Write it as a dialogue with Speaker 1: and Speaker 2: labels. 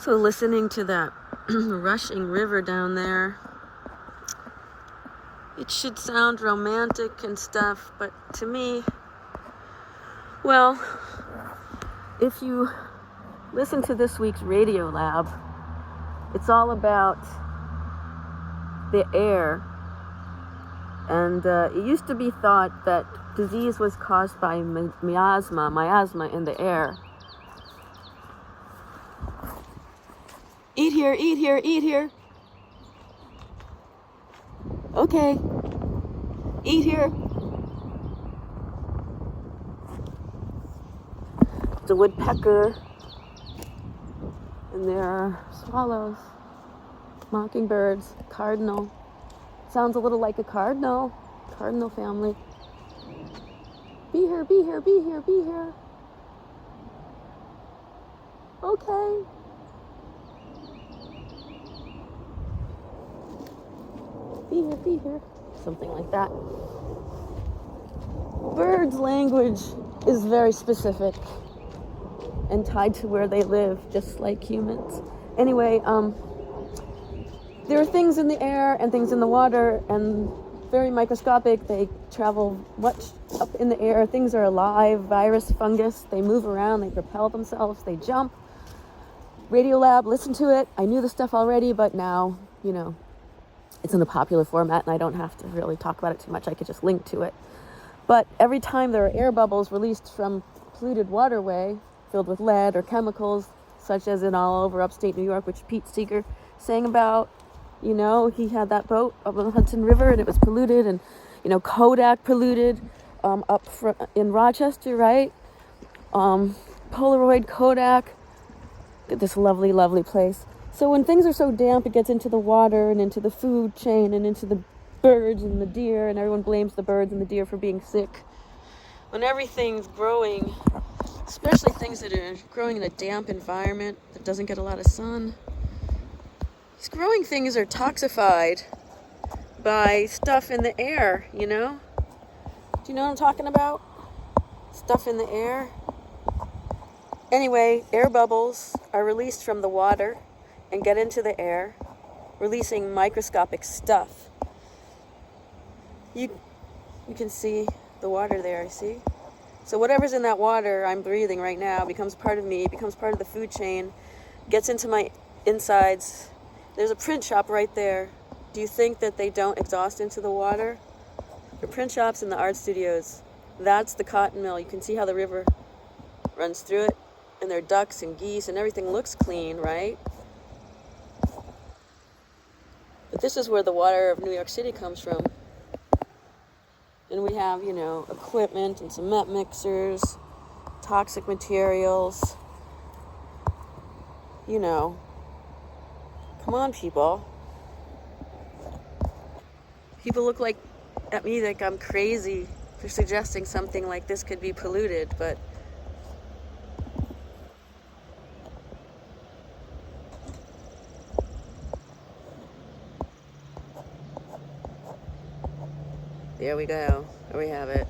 Speaker 1: So listening to that rushing river down there, it should sound romantic and stuff, but to me, well, if you listen to this week's Radio Lab, it's all about the air. And it used to be thought that disease was caused by miasma in the air. Eat here, eat here, eat here. Okay. Eat here. It's a woodpecker. And there are swallows, mockingbirds, cardinal. Sounds a little like a cardinal family. Be here, be here, be here, be here. Okay. Be here. Something like that. Birds' language is very specific and tied to where they live, just like humans. Anyway, there are things in the air and things in the water, and very microscopic. They travel much up in the air. Things are alive, virus, fungus. They move around, they propel themselves, they jump. Radio Lab, listen to it. I knew the stuff already, but now, it's in a popular format, and I don't have to really talk about it too much. I could just link to it. But every time there are air bubbles released from polluted waterway filled with lead or chemicals, such as in all over upstate New York, which Pete Seeger sang about, he had that boat up on the Hudson River, and it was polluted, and, Kodak polluted in Rochester, right? Polaroid Kodak. This lovely, lovely place. So when things are so damp, it gets into the water and into the food chain and into the birds and the deer, and everyone blames the birds and the deer for being sick. When everything's growing, especially things that are growing in a damp environment that doesn't get a lot of sun, these growing things are toxified by stuff in the air, Do you know what I'm talking about? Stuff in the air. Anyway, air bubbles are released from the water and get into the air, releasing microscopic stuff. You can see the water there, see? So whatever's in that water I'm breathing right now becomes part of me, becomes part of the food chain, gets into my insides. There's a print shop right there. Do you think that they don't exhaust into the water? The print shops and the art studios. That's the cotton mill. You can see how the river runs through it, and there are ducks and geese, and everything looks clean, right? But this is where the water of New York City comes from. And we have, equipment and cement mixers, toxic materials. Come on, people. People look at me like I'm crazy for suggesting something like this could be polluted, but there we go. There we have it.